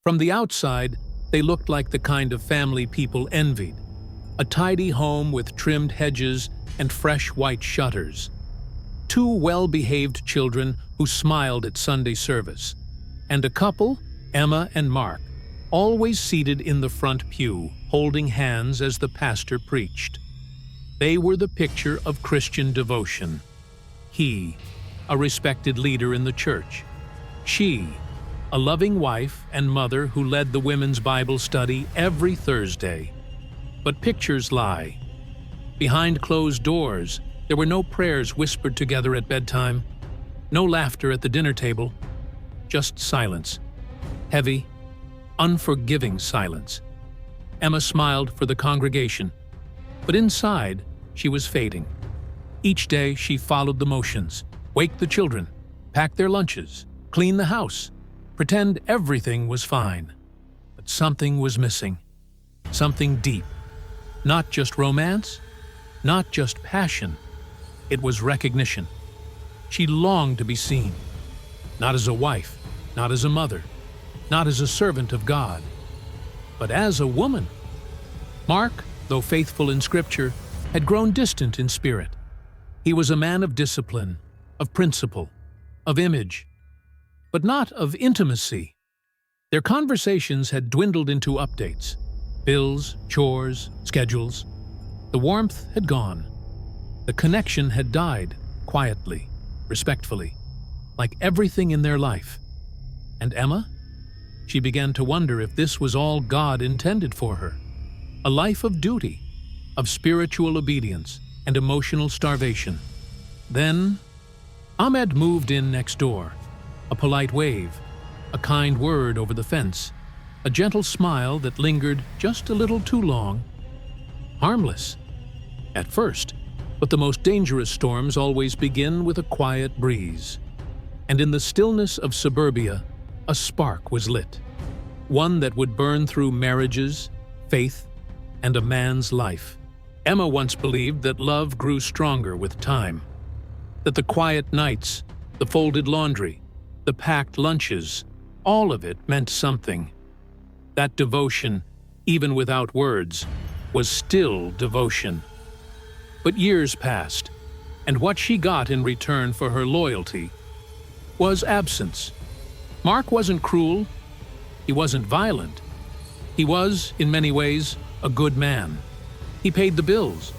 From the outside, they looked like the kind of family people envied. A tidy home with trimmed hedges and fresh white shutters. Two well-behaved children who smiled at Sunday service. And a couple, Emma and Mark, always seated in the front pew, holding hands as the pastor preached. They were the picture of Christian devotion. He, a respected leader in the church. She, a loving wife and mother who led the women's Bible study every Thursday. But pictures lie. Behind closed doors, there were no prayers whispered together at bedtime, no laughter at the dinner table, just silence. Heavy, unforgiving silence. Emma smiled for the congregation, but inside she was fading. Each day she followed the motions, wake the children, pack their lunches, clean the house, pretend everything was fine. But something was missing, something deep. Not just romance, not just passion, it was recognition. She longed to be seen, not as a wife, not as a mother, not as a servant of God, but as a woman. Mark, though faithful in Scripture, had grown distant in spirit. He was a man of discipline, of principle, of image, but not of intimacy. Their conversations had dwindled into updates, bills, chores, schedules. The warmth had gone. The connection had died, quietly, respectfully, like everything in their life. And Emma? She began to wonder if this was all God intended for her. A life of duty, of spiritual obedience and emotional starvation. Then, Ahmed moved in next door. A polite wave, a kind word over the fence, a gentle smile that lingered just a little too long. Harmless, at first, but the most dangerous storms always begin with a quiet breeze. And in the stillness of suburbia, a spark was lit. One that would burn through marriages, faith, and a man's life. Emma once believed that love grew stronger with time. That the quiet nights, the folded laundry, the packed lunches, all of it meant something. That devotion, even without words, was still devotion. But years passed, and what she got in return for her loyalty was absence. Mark wasn't cruel. He wasn't violent. He was, in many ways, a good man. He paid the bills.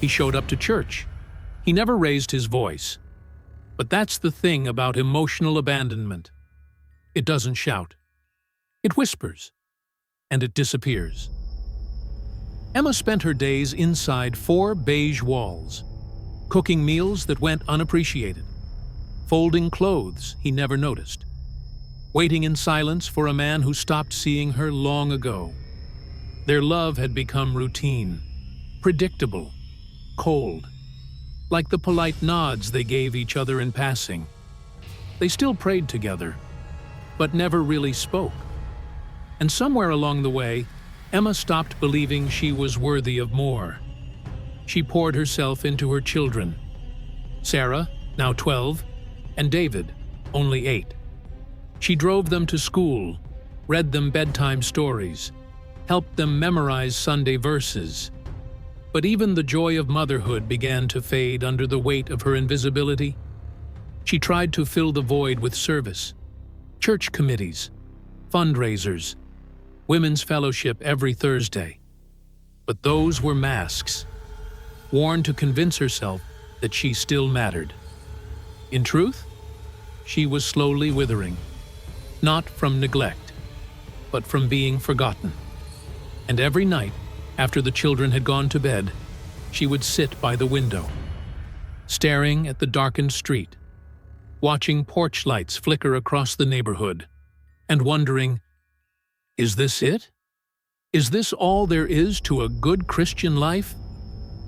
He showed up to church. He never raised his voice. But that's the thing about emotional abandonment. It doesn't shout. It whispers. And it disappears. Emma spent her days inside 4 beige walls, cooking meals that went unappreciated, folding clothes he never noticed, waiting in silence for a man who stopped seeing her long ago. Their love had become routine, predictable, cold, like the polite nods they gave each other in passing. They still prayed together, but never really spoke. And somewhere along the way, Emma stopped believing she was worthy of more. She poured herself into her children, Sarah, now 12, and David, only 8. She drove them to school, read them bedtime stories, helped them memorize Sunday verses. But even the joy of motherhood began to fade under the weight of her invisibility. She tried to fill the void with service, church committees, fundraisers, women's fellowship every Thursday. But those were masks, worn to convince herself that she still mattered. In truth, she was slowly withering, not from neglect, but from being forgotten. And every night, after the children had gone to bed, she would sit by the window, staring at the darkened street, watching porch lights flicker across the neighborhood, and wondering, is this it? Is this all there is to a good Christian life?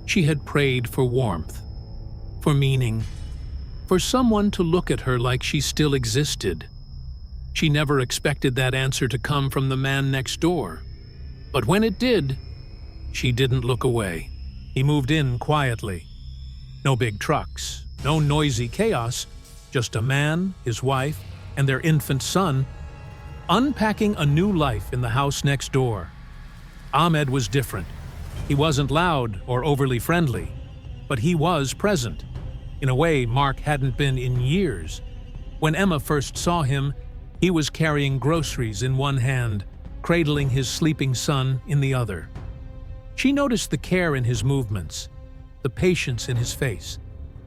She had prayed for warmth, for meaning, for someone to look at her like she still existed. She never expected that answer to come from the man next door. But when it did, she didn't look away. He moved in quietly. No big trucks, no noisy chaos, just a man, his wife, and their infant son. unpacking a new life in the house next door. Ahmed was different. He wasn't loud or overly friendly, but he was present, in a way Mark hadn't been in years. When Emma first saw him, he was carrying groceries in one hand, cradling his sleeping son in the other. She noticed the care in his movements, the patience in his face,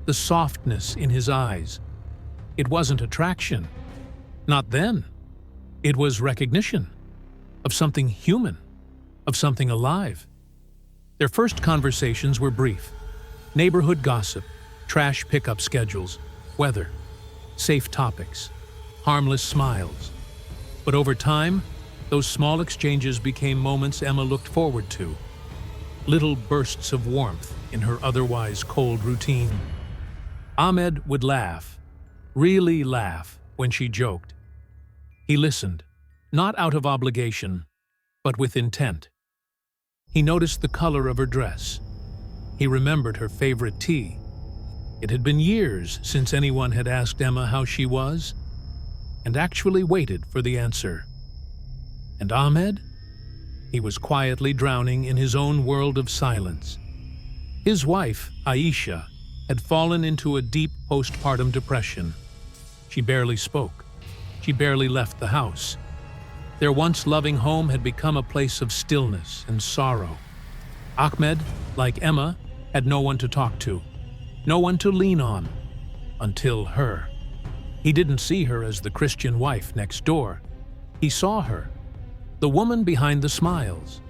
the softness in his eyes. It wasn't attraction. Not then. It was recognition of something human, of something alive. Their first conversations were brief. Neighborhood gossip, trash pickup schedules, weather, safe topics, harmless smiles. But over time, those small exchanges became moments Emma looked forward to. Little bursts of warmth in her otherwise cold routine. Ahmed would laugh, really laugh, when she joked. He listened, not out of obligation, but with intent. He noticed the color of her dress. He remembered her favorite tea. It had been years since anyone had asked Emma how she was, and actually waited for the answer. And Ahmed? He was quietly drowning in his own world of silence. His wife, Aisha, had fallen into a deep postpartum depression. She barely spoke. She barely left the house. Their once loving home had become a place of stillness and sorrow. Ahmed, like Emma, had no one to talk to, no one to lean on, until her. He didn't see her as the Christian wife next door. He saw her, the woman behind the smiles,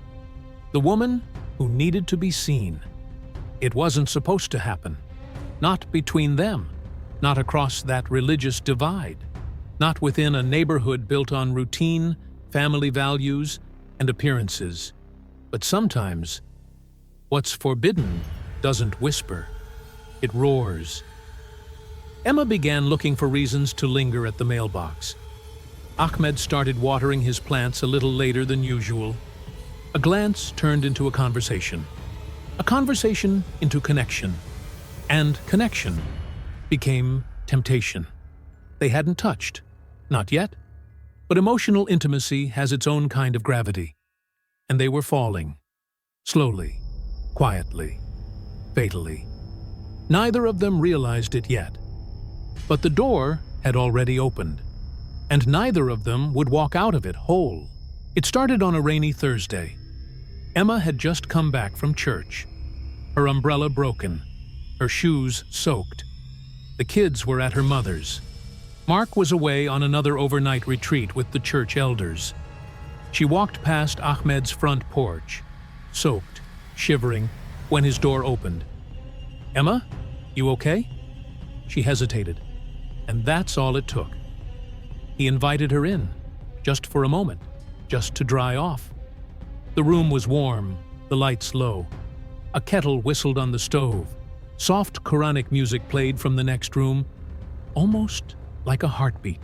the woman who needed to be seen. It wasn't supposed to happen. Not between them, not across that religious divide, not within a neighborhood built on routine, family values, and appearances. But sometimes, what's forbidden doesn't whisper, it roars. Emma began looking for reasons to linger at the mailbox. Ahmed started watering his plants a little later than usual. A glance turned into a conversation into connection, and connection became temptation. They hadn't touched, not yet, but emotional intimacy has its own kind of gravity, and they were falling, slowly, quietly, fatally. Neither of them realized it yet, but the door had already opened, and neither of them would walk out of it whole. It started on a rainy Thursday. Emma had just come back from church, her umbrella broken, her shoes soaked. The kids were at her mother's. Mark was away on another overnight retreat with the church elders. She walked past Ahmed's front porch, soaked, shivering, when his door opened. "Emma, you okay?" She hesitated, and that's all it took. He invited her in, just for a moment, just to dry off. The room was warm, the lights low. A kettle whistled on the stove. Soft Quranic music played from the next room, almost like a heartbeat.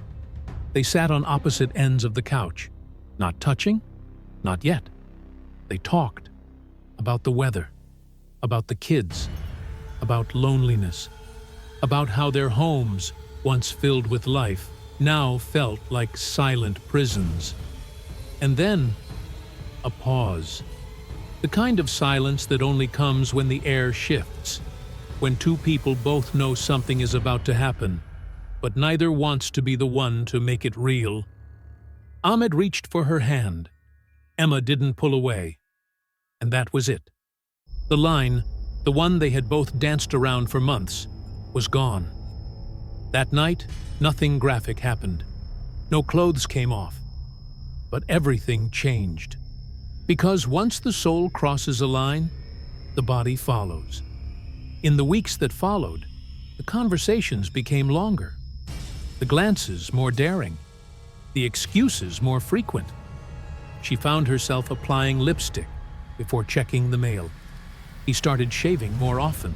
They sat on opposite ends of the couch, not touching, not yet. They talked about the weather, about the kids, about loneliness, about how their homes, once filled with life, now felt like silent prisons. And then, a pause. The kind of silence that only comes when the air shifts, when two people both know something is about to happen, but neither wants to be the one to make it real. Ahmed reached for her hand. Emma didn't pull away. And that was it. The line, the one they had both danced around for months, was gone. That night, nothing graphic happened. No clothes came off. But everything changed. Because once the soul crosses a line, the body follows. In the weeks that followed, the conversations became longer, the glances more daring, the excuses more frequent. She found herself applying lipstick before checking the mail. He started shaving more often,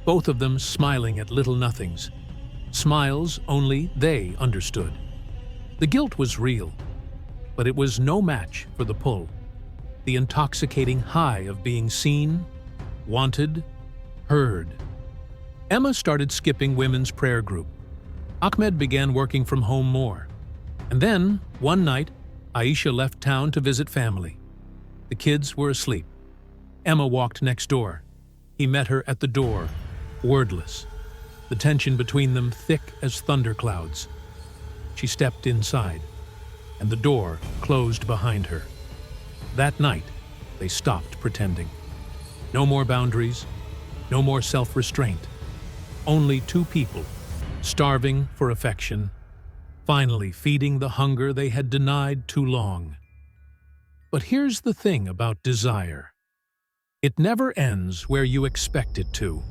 both of them smiling at little nothings, smiles only they understood. The guilt was real, but it was no match for the pull, the intoxicating high of being seen, wanted, heard. Emma started skipping women's prayer group. Ahmed began working from home more. And then, one night, Aisha left town to visit family. The kids were asleep. Emma walked next door. He met her at the door, wordless, the tension between them thick as thunderclouds. She stepped inside, and the door closed behind her. That night, they stopped pretending. No more boundaries, no more self-restraint. Only two people, starving for affection, finally feeding the hunger they had denied too long. But here's the thing about desire. It never ends where you expect it to.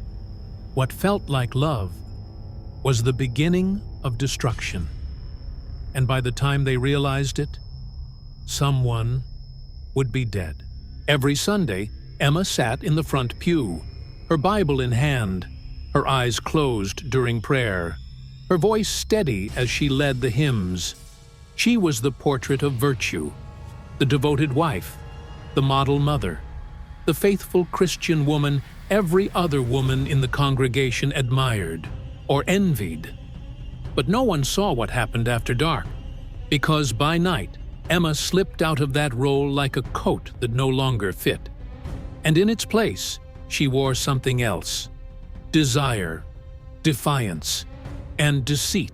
What felt like love was the beginning of destruction. And by the time they realized it, someone would be dead. Every Sunday, Emma sat in the front pew, her Bible in hand, her eyes closed during prayer, her voice steady as she led the hymns. She was the portrait of virtue, the devoted wife, the model mother, the faithful Christian woman every other woman in the congregation admired or envied. But no one saw what happened after dark, because by night, Emma slipped out of that role like a coat that no longer fit. And in its place, she wore something else: desire, defiance, and deceit.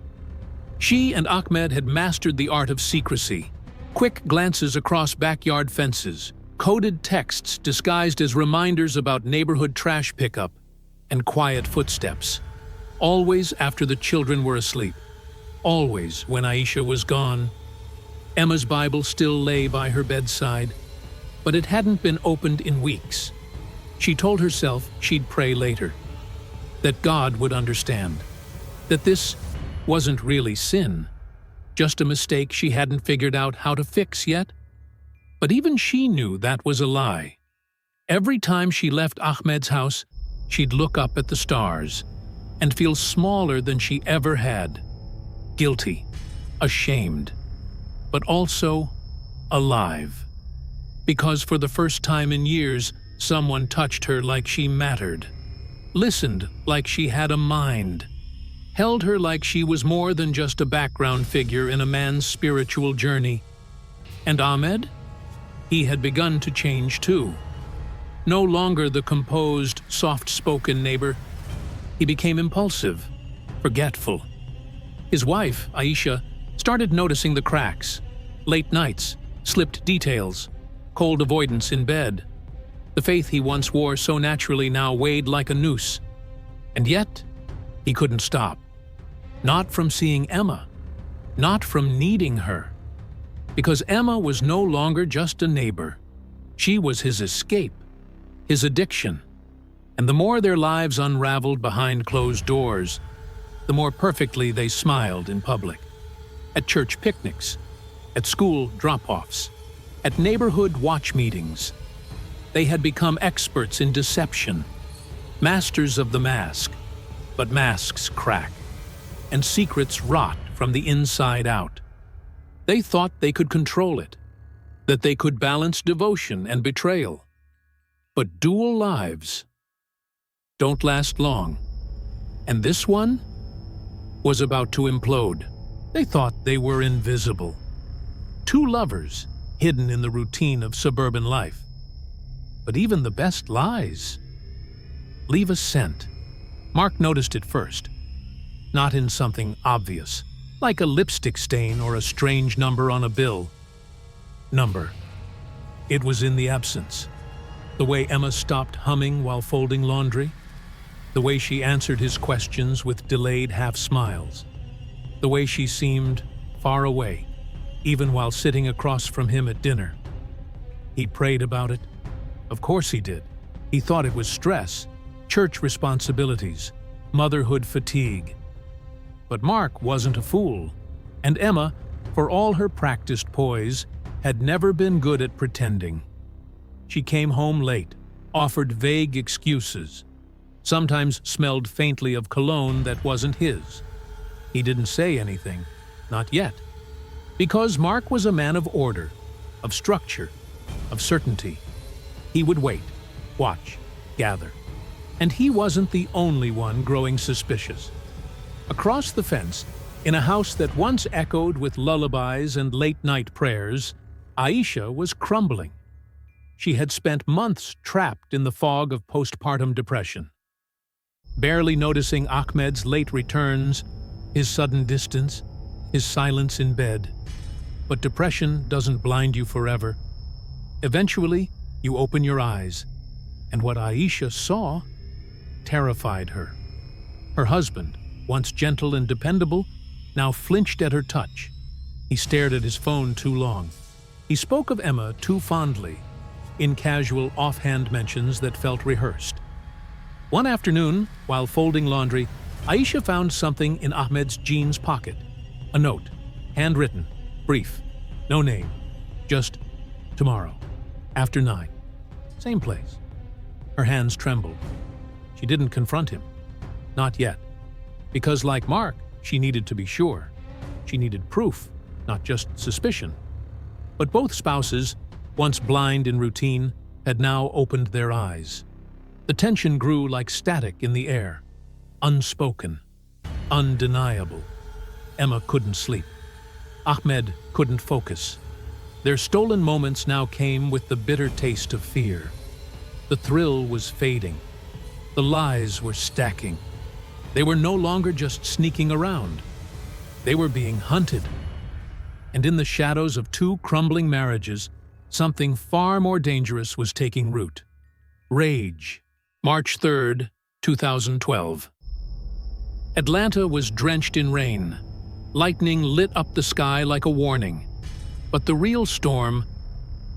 She and Ahmed had mastered the art of secrecy. Quick glances across backyard fences, coded texts disguised as reminders about neighborhood trash pickup, and quiet footsteps. Always after the children were asleep. Always when Aisha was gone. Emma's Bible still lay by her bedside, but it hadn't been opened in weeks. She told herself she'd pray later, that God would understand, that this wasn't really sin, just a mistake she hadn't figured out how to fix yet. But even she knew that was a lie. Every time she left Ahmed's house, she'd look up at the stars and feel smaller than she ever had. Guilty, ashamed, but also alive. Because for the first time in years, someone touched her like she mattered, listened like she had a mind, held her like she was more than just a background figure in a man's spiritual journey. And Ahmed? He had begun to change too. No longer the composed, soft-spoken neighbor, he became impulsive, forgetful. His wife, Aisha, started noticing the cracks, late nights, slipped details, cold avoidance in bed. The faith he once wore so naturally now weighed like a noose. And yet, he couldn't stop. Not from seeing Emma, not from needing her. Because Emma was no longer just a neighbor. She was his escape, his addiction. And the more their lives unraveled behind closed doors, the more perfectly they smiled in public. At church picnics, at school drop-offs, at neighborhood watch meetings. They had become experts in deception, masters of the mask. But masks crack, and secrets rot from the inside out. They thought they could control it, that they could balance devotion and betrayal. But dual lives don't last long, and this one was about to implode. They thought they were invisible. Two lovers hidden in the routine of suburban life. But even the best lies leave a scent. Mark noticed it first, not in something obvious, like a lipstick stain or a strange number on a bill. It was in the absence. The way Emma stopped humming while folding laundry. The way she answered his questions with delayed half-smiles. The way she seemed far away, even while sitting across from him at dinner. He prayed about it. Of course he did. He thought it was stress, church responsibilities, motherhood fatigue. But Mark wasn't a fool, and Emma, for all her practiced poise, had never been good at pretending. She came home late, offered vague excuses, sometimes smelled faintly of cologne that wasn't his. He didn't say anything, not yet, because Mark was a man of order, of structure, of certainty. He would wait, watch, gather. And he wasn't the only one growing suspicious. Across the fence, In a house that once echoed with lullabies and late-night prayers, Aisha was crumbling. She had spent months trapped in the fog of postpartum depression. Barely noticing Ahmed's late returns, his sudden distance, his silence in bed. But depression doesn't blind you forever. Eventually, you open your eyes, and what Aisha saw terrified her. Her husband, once gentle and dependable, now flinched at her touch. He stared at his phone too long. He spoke of Emma too fondly, in casual, offhand mentions that felt rehearsed. One afternoon, while folding laundry, Aisha found something in Ahmed's jeans pocket. A note, handwritten, brief, no name, just tomorrow, after 9, same place. Her hands trembled. She didn't confront him. Not yet. Because like Mark, she needed to be sure. She needed proof, not just suspicion. But both spouses, once blind in routine, had now opened their eyes. The tension grew like static in the air. Unspoken. Undeniable. Emma couldn't sleep. Ahmed couldn't focus. Their stolen moments now came with the bitter taste of fear. The thrill was fading. The lies were stacking. They were no longer just sneaking around. They were being hunted. And in the shadows of two crumbling marriages, something far more dangerous was taking root. Rage. March 3rd, 2012. Atlanta was drenched in rain. Lightning lit up the sky like a warning. But the real storm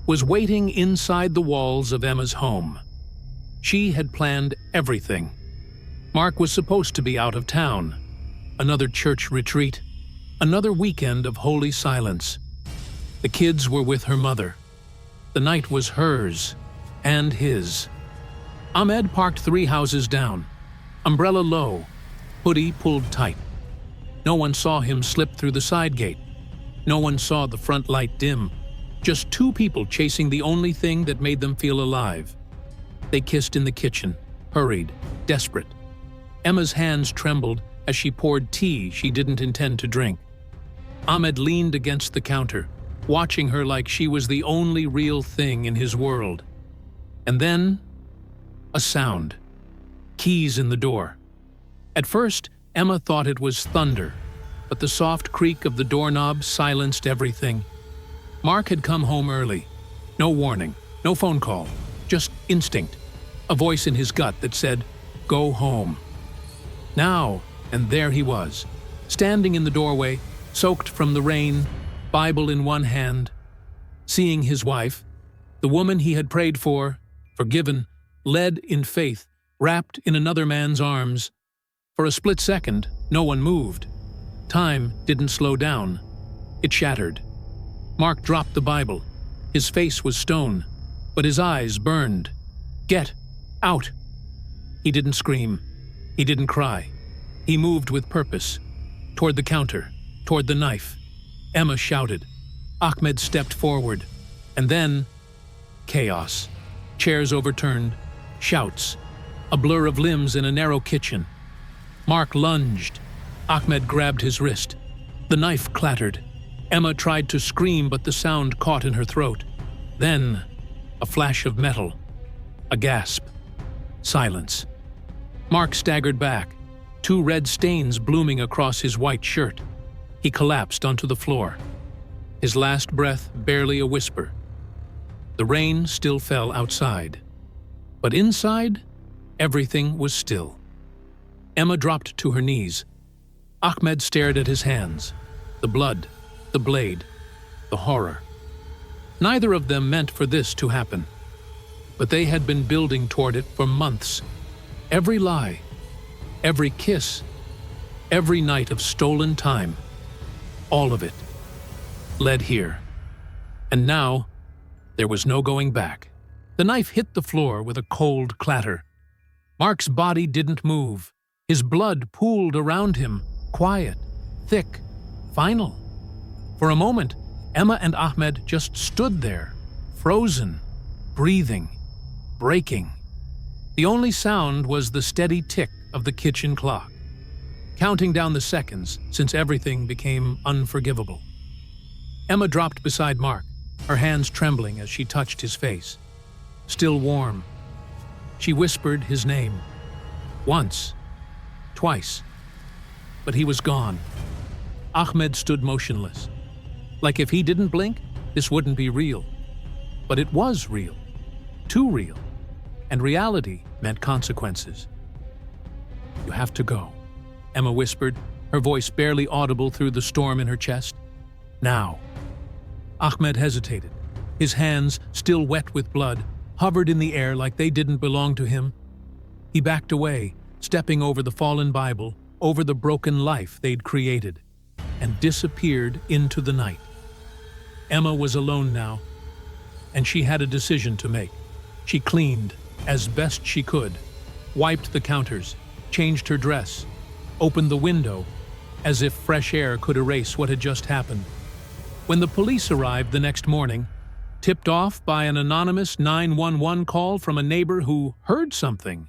was waiting inside the walls of Emma's home. She had planned everything. Mark was supposed to be out of town. Another church retreat. Another weekend of holy silence. The kids were with her mother. The night was hers and his. Ahmed parked 3 houses down. Umbrella low. Hoodie pulled tight. No one saw him slip through the side gate. No one saw the front light dim. Just 2 people chasing the only thing that made them feel alive. They kissed in the kitchen, hurried, desperate. Emma's hands trembled as she poured tea she didn't intend to drink. Ahmed leaned against the counter, watching her like she was the only real thing in his world. And then, a sound. Keys in the door. At first, Emma thought it was thunder, but the soft creak of the doorknob silenced everything. Mark had come home early. No warning, no phone call, just instinct. A voice in his gut that said, "Go home." Now, and there he was, standing in the doorway, soaked from the rain, Bible in one hand. Seeing his wife, the woman he had prayed for, forgiven, led in faith, wrapped in another man's arms. For a split second, no one moved. Time didn't slow down. It shattered. Mark dropped the Bible. His face was stone, but his eyes burned. "Get out!" He didn't scream. He didn't cry. He moved with purpose. Toward the counter, toward the knife. Emma shouted. Ahmed stepped forward. And then, chaos. Chairs overturned. Shouts. A blur of limbs in a narrow kitchen. Mark lunged. Ahmed grabbed his wrist. The knife clattered. Emma tried to scream, but the sound caught in her throat. Then, a flash of metal. A gasp. Silence. Mark staggered back, 2 red stains blooming across his white shirt. He collapsed onto the floor. His last breath barely a whisper. The rain still fell outside. But inside, everything was still. Emma dropped to her knees. Ahmed stared at his hands. The blood, the blade, the horror. Neither of them meant for this to happen. But they had been building toward it for months. Every lie, every kiss, every night of stolen time, all of it, led here. And now, there was no going back. The knife hit the floor with a cold clatter. Mark's body didn't move. His blood pooled around him, quiet, thick, final. For a moment, Emma and Ahmed just stood there, frozen, breathing, breaking. The only sound was the steady tick of the kitchen clock. counting down the seconds since everything became unforgivable. Emma dropped beside Mark, her hands trembling as she touched his face. Still warm. She whispered his name. Once. Twice. But he was gone. Ahmed stood motionless. Like if he didn't blink, this wouldn't be real. But it was real. Too real. And reality meant consequences. "You have to go," Emma whispered, her voice barely audible through the storm in her chest. "Now." Ahmed hesitated. His hands, still wet with blood, hovered in the air like they didn't belong to him. He backed away, stepping over the fallen Bible, over the broken life they'd created, and disappeared into the night. Emma was alone now, and she had a decision to make. She cleaned, as best she could, wiped the counters, changed her dress, opened the window, as if fresh air could erase what had just happened. When the police arrived the next morning, tipped off by an anonymous 911 call from a neighbor who heard something,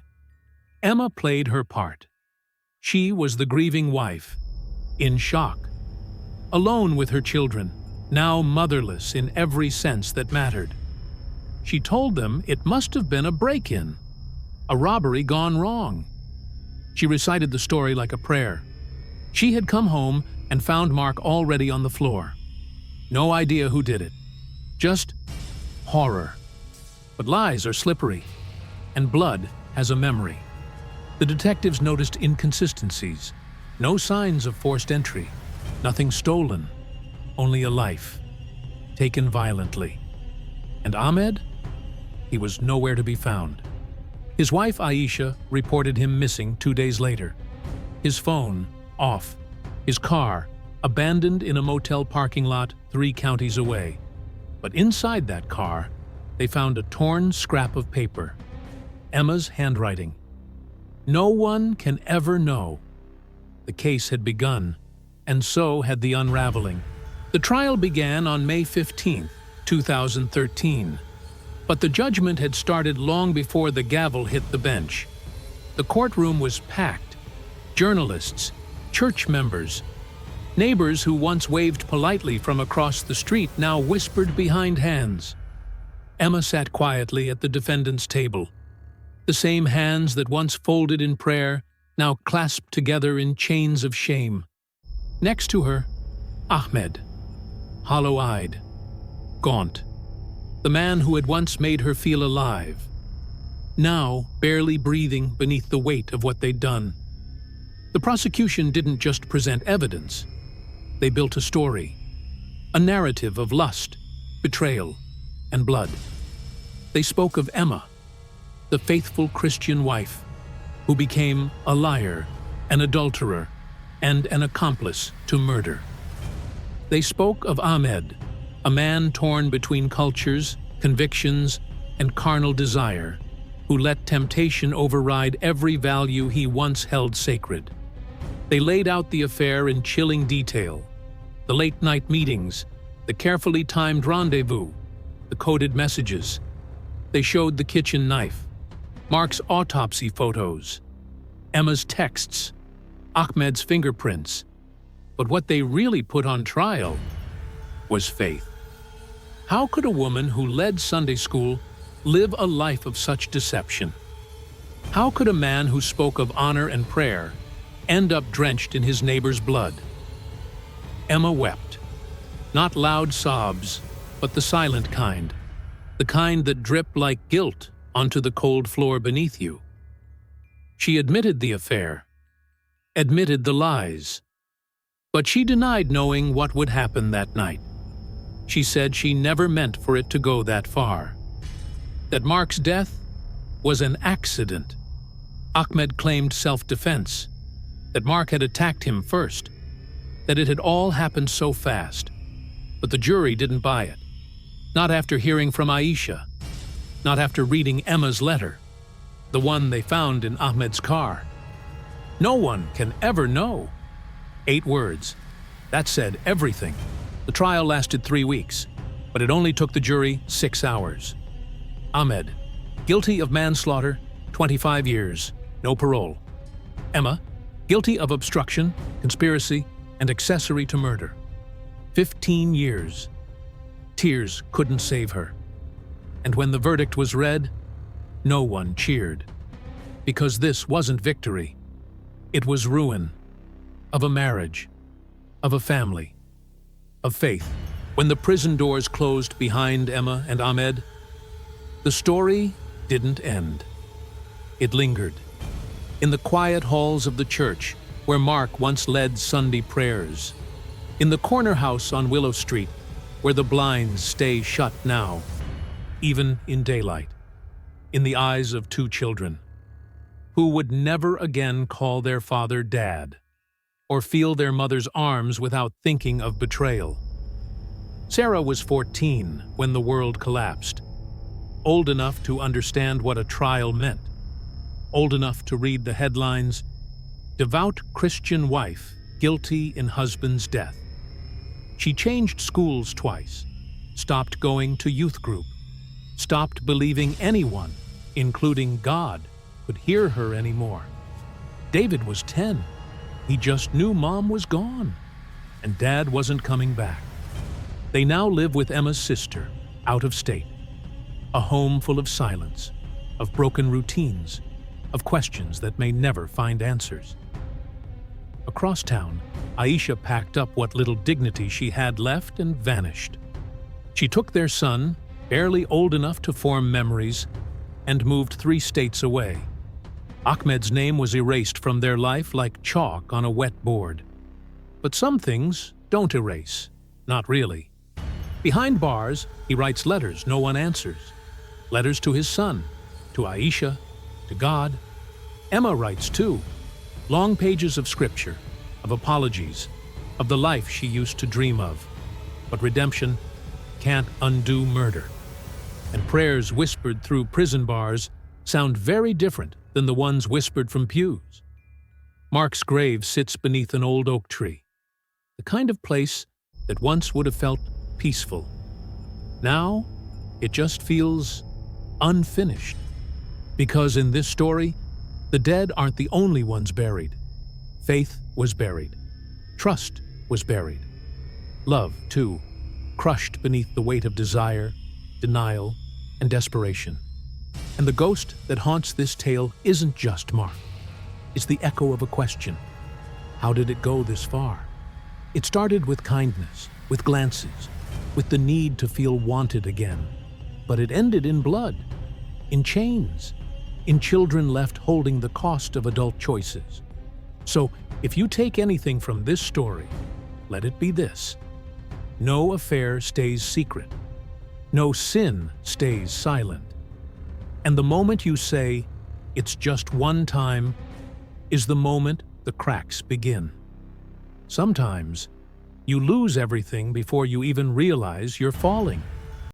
Emma played her part. She was the grieving wife, in shock, alone with her children, now motherless in every sense that mattered. She told them it must have been a break-in, a robbery gone wrong. She recited the story like a prayer. She had come home and found Mark already on the floor. No idea who did it. Just horror. But lies are slippery, and blood has a memory. The detectives noticed inconsistencies. No signs of forced entry. Nothing stolen. Only a life. Taken violently. And Ahmed? He was nowhere to be found. His wife Aisha reported him missing 2 days later. His phone, off. His car, abandoned in a motel parking lot 3 counties away. But inside that car, they found a torn scrap of paper. Emma's handwriting. No one can ever know. The case had begun, and so had the unraveling. The trial began on May 15, 2013. But the judgment had started long before the gavel hit the bench. The courtroom was packed. Journalists, church members, neighbors who once waved politely from across the street now whispered behind hands. Emma sat quietly at the defendant's table. The same hands that once folded in prayer, now clasped together in chains of shame. Next to her, Ahmed, hollow-eyed, gaunt. The man who had once made her feel alive, now barely breathing beneath the weight of what they'd done. The prosecution didn't just present evidence. They built a story, a narrative of lust, betrayal, and blood. They spoke of Emma, the faithful Christian wife, who became a liar, an adulterer, and an accomplice to murder. They spoke of Ahmed, a man torn between cultures, convictions, and carnal desire, who let temptation override every value he once held sacred. They laid out the affair in chilling detail. The late-night meetings, the carefully timed rendezvous, the coded messages. They showed the kitchen knife, Mark's autopsy photos, Emma's texts, Ahmed's fingerprints. But what they really put on trial was faith. How could a woman who led Sunday school live a life of such deception? How could a man who spoke of honor and prayer end up drenched in his neighbor's blood? Emma wept. Not loud sobs, but the silent kind. The kind that drip like guilt onto the cold floor beneath you. She admitted the affair, admitted the lies. But she denied knowing what would happen that night. She said she never meant for it to go that far. That Mark's death was an accident. Ahmed claimed self-defense. That Mark had attacked him first. That it had all happened so fast. But the jury didn't buy it. Not after hearing from Aisha. Not after reading Emma's letter. The one they found in Ahmed's car. No one can ever know. 8 words. That said everything. The trial lasted 3 weeks, but it only took the jury 6 hours. Ahmed, guilty of manslaughter, 25 years, no parole. Emma, guilty of obstruction, conspiracy, and accessory to murder. 15 years. Tears couldn't save her. And when the verdict was read, no one cheered. Because this wasn't victory. It was ruin. Of a marriage. Of a family. Of faith. When the prison doors closed behind Emma and Ahmed, the story didn't end. It lingered. In the quiet halls of the church, where Mark once led Sunday prayers. In the corner house on Willow Street, where the blinds stay shut now, even in daylight. In the eyes of two children, who would never again call their father Dad, or feel their mother's arms without thinking of betrayal. Sarah was 14 when the world collapsed, old enough to understand what a trial meant, old enough to read the headlines, "Devout Christian wife guilty in husband's death." She changed schools twice, stopped going to youth group, stopped believing anyone, including God, could hear her anymore. David was 10. He just knew Mom was gone, and Dad wasn't coming back. They now live with Emma's sister, out of state. A home full of silence, of broken routines, of questions that may never find answers. Across town, Aisha packed up what little dignity she had left and vanished. She took their son, barely old enough to form memories, and moved 3 states away. Ahmed's name was erased from their life like chalk on a wet board. But some things don't erase, not really. Behind bars, he writes letters no one answers. Letters to his son, to Aisha, to God. Emma writes too. Long pages of scripture, of apologies, of the life she used to dream of. But redemption can't undo murder. And prayers whispered through prison bars sound very different than the ones whispered from pews. Mark's grave sits beneath an old oak tree, the kind of place that once would have felt peaceful. Now, it just feels unfinished. Because in this story, the dead aren't the only ones buried. Faith was buried. Trust was buried. Love, too, crushed beneath the weight of desire, denial, and desperation. And the ghost that haunts this tale isn't just Mark. It's the echo of a question. How did it go this far? It started with kindness, with glances, with the need to feel wanted again. But it ended in blood, in chains, in children left holding the cost of adult choices. So, if you take anything from this story, let it be this. No affair stays secret. No sin stays silent. And the moment you say, "It's just one time," is the moment the cracks begin. Sometimes, you lose everything before you even realize you're falling.